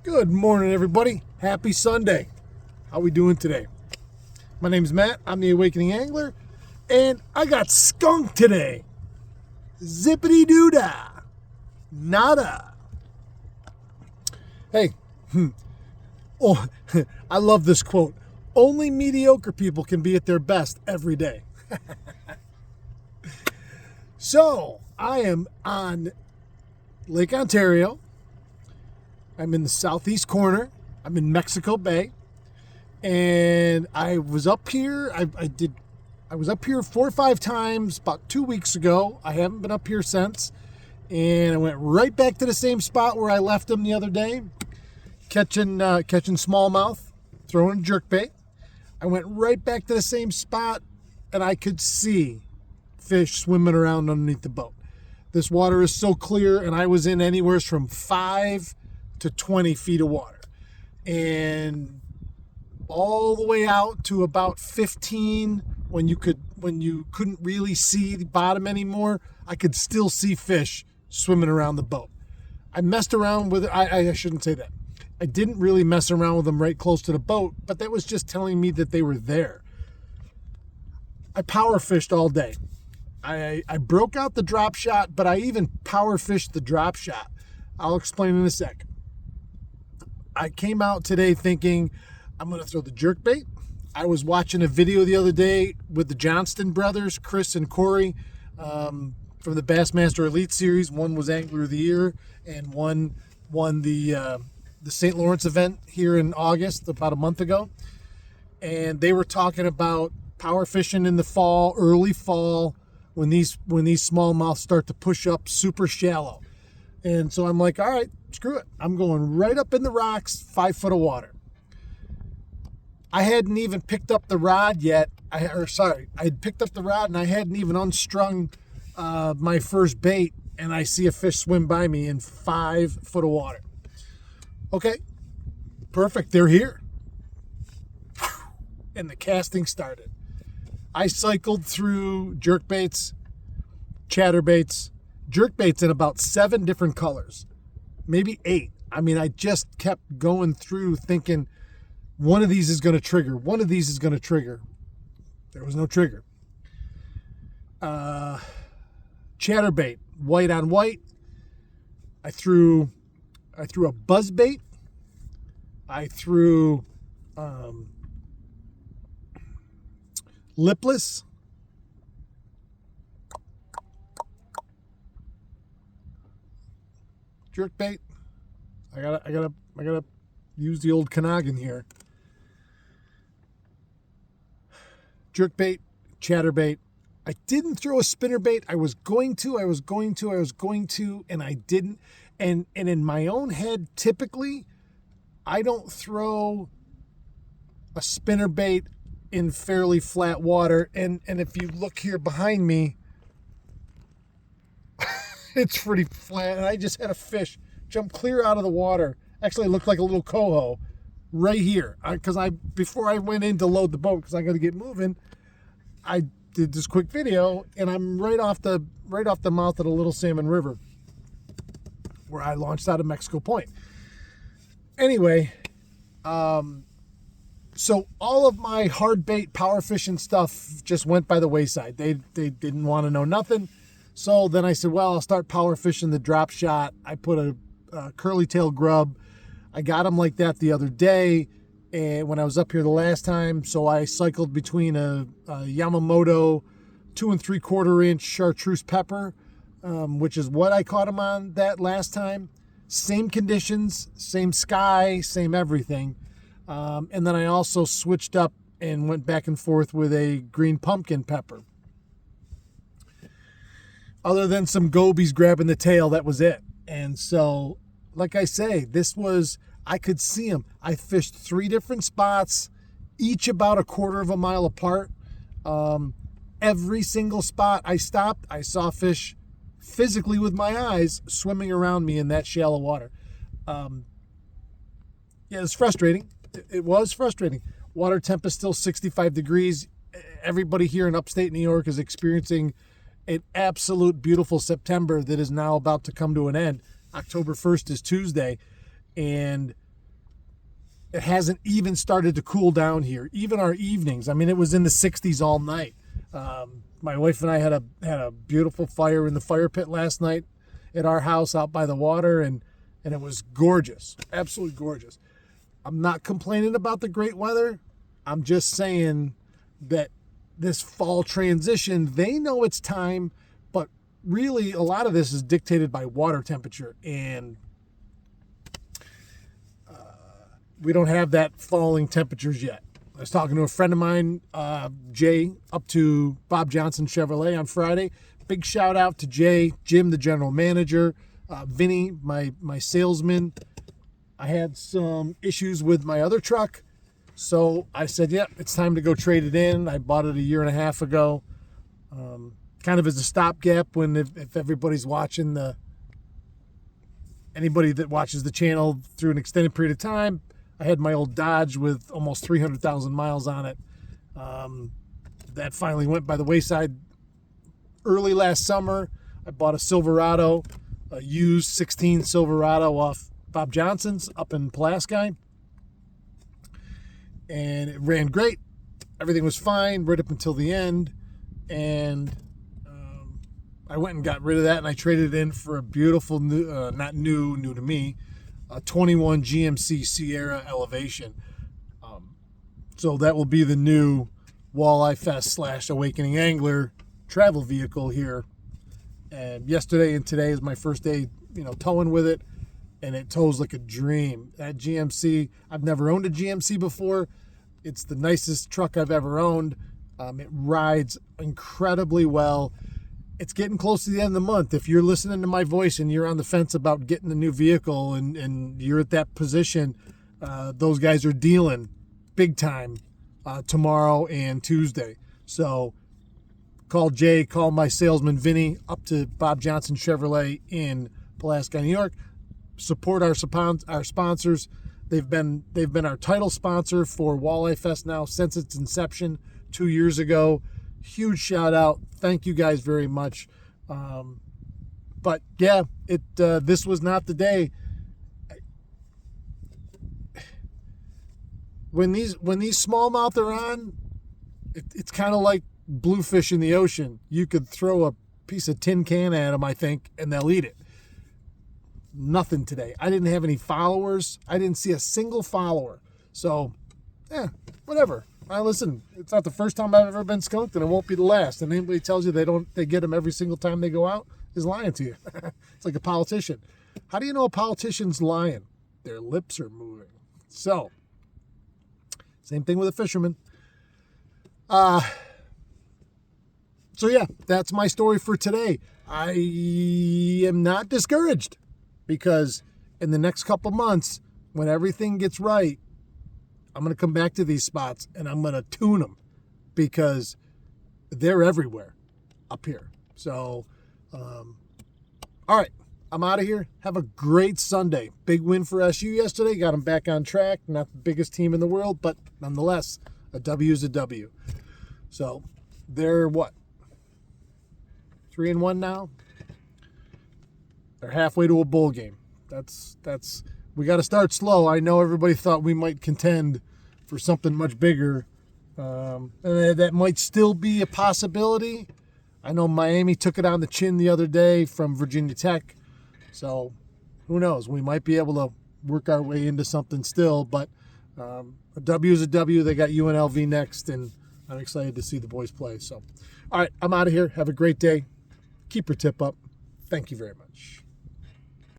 Good morning, everybody. Happy Sunday. How we doing today? My name's Matt. I'm the Awakening Angler, and I got skunked today. Zippity doo dah. Nada. Hey, oh, I love this quote. Only mediocre people can be at their best every day. So, I am on Lake Ontario. I'm in the southeast corner. I'm in Mexico Bay. And I was up here. I was up here 4 or 5 times about 2 weeks ago. I haven't been up here since. And I went right back to the same spot where I left them the other day, catching smallmouth, throwing jerkbait. I went right back to the same spot, and I could see fish swimming around underneath the boat. This water is so clear, and I was in anywhere from 5 to 20 feet of water, and all the way out to about 15 when you couldn't really see the bottom anymore. I could still see fish swimming around the boat. I messed around with it. I shouldn't say that. I didn't really mess around with them right close to the boat, but that was just telling me that they were there. I power fished all day. I broke out the drop shot, but I even power fished the drop shot. I'll explain in a sec. I came out today thinking I'm going to throw the jerkbait. I was watching a video the other day with the Johnston brothers, Chris and Corey, from the Bassmaster Elite Series. One was Angler of the Year, and one won the St. Lawrence event here in August, about a month ago. And they were talking about power fishing in the fall, early fall, when these smallmouths start to push up super shallow. And so I'm like, all right, screw it. I'm going right up in the rocks, 5 foot of water. I hadn't even picked up the rod yet. I had picked up the rod and I hadn't even unstrung my first bait, and I see a fish swim by me in 5 foot of water. Okay, perfect. They're here. And the casting started. I cycled through jerkbaits, chatterbaits, jerkbaits in about 7 different colors, maybe 8. I mean, I just kept going through thinking one of these is going to trigger. One of these is going to trigger. There was no trigger. Chatterbait, white on white. I threw a buzz bait. I threw lipless. Jerkbait. I gotta use the old Kanagin here. Jerkbait, chatterbait. I didn't throw a spinnerbait. I was going to, and I didn't. And in my own head, typically, I don't throw a spinnerbait in fairly flat water. And if you look here behind me, it's pretty flat. And I just had a fish jump clear out of the water. Actually, it looked like a little coho right here. Because before I went in to load the boat, because I got to get moving, I did this quick video, and I'm right off the mouth of the Little Salmon River, where I launched out of Mexico Point. Anyway, so all of my hard bait power fishing stuff just went by the wayside. They didn't want to know nothing. So then I said, well, I'll start power fishing the drop shot. I put a curly tail grub. I got him like that the other day, and when I was up here the last time. So I cycled between a Yamamoto 2 3/4 inch chartreuse pepper, which is what I caught him on that last time. Same conditions, same sky, same everything. And then I also switched up and went back and forth with a green pumpkin pepper. Other than some gobies grabbing the tail, that was it. And so, like I say, I could see them. I fished 3 different spots, each about a 1/4 of a mile apart. Every single spot I stopped, I saw fish physically with my eyes swimming around me in that shallow water. Yeah, it's frustrating. It was frustrating. Water temp is still 65 degrees. Everybody here in upstate New York is experiencing an absolute beautiful September that is now about to come to an end. October 1st is Tuesday, and it hasn't even started to cool down here. Even our evenings, I mean, it was in the 60s all night. My wife and I had a beautiful fire in the fire pit last night at our house out by the water, and it was gorgeous, absolutely gorgeous. I'm not complaining about the great weather. I'm just saying that this fall transition, they know it's time, but really a lot of this is dictated by water temperature, and we don't have that falling temperatures yet. I was talking to a friend of mine, Jay, up to Bob Johnson Chevrolet on Friday. Big shout out to Jay, Jim, the general manager, Vinny, my salesman. I had some issues with my other truck, so I said, yeah, it's time to go trade it in. I bought it a year and a half ago, kind of as a stopgap when if everybody's watching anybody that watches the channel through an extended period of time. I had my old Dodge with almost 300,000 miles on it. That finally went by the wayside early last summer. I bought a Silverado, a used 16 Silverado off Bob Johnson's up in Pulaski. And it ran great. Everything was fine right up until the end. And I went and got rid of that, and I traded it in for a beautiful, not new to me, a 21 GMC Sierra Elevation. So that will be the new Walleye Fest / Awakening Angler travel vehicle here. And yesterday and today is my first day, towing with it, and it tows like a dream. That GMC, I've never owned a GMC before. It's the nicest truck I've ever owned. It rides incredibly well. It's getting close to the end of the month. If you're listening to my voice and you're on the fence about getting a new vehicle and you're at that position, those guys are dealing big time tomorrow and Tuesday. So call Jay, call my salesman Vinny up to Bob Johnson Chevrolet in Pulaski, New York. Support our sponsors. They've been our title sponsor for Walleye Fest now since its inception 2 years ago. Huge shout out. Thank you guys very much. But yeah, this was not the day. When these smallmouth are on, it's kind of like bluefish in the ocean. You could throw a piece of tin can at them, I think, and they'll eat it. Nothing today. I didn't have any followers. I didn't see a single follower. So, whatever. Listen, it's not the first time I've ever been skunked, and it won't be the last. And anybody tells you they get them every single time they go out is lying to you. It's like a politician. How do you know a politician's lying? Their lips are moving. So, same thing with a fisherman. So yeah, that's my story for today. I am not discouraged because in the next couple months, when everything gets right, I'm going to come back to these spots and I'm going to tune them because they're everywhere up here. So, all right, I'm out of here. Have a great Sunday. Big win for SU yesterday. Got them back on track. Not the biggest team in the world, but nonetheless, a W is a W. So they're what? 3-1 now? They're halfway to a bowl game. That's we got to start slow. I know everybody thought we might contend for something much bigger. And that might still be a possibility. I know Miami took it on the chin the other day from Virginia Tech. So who knows? We might be able to work our way into something still. But a W is a W. They got UNLV next, and I'm excited to see the boys play. So, all right, I'm out of here. Have a great day. Keep your tip up. Thank you very much.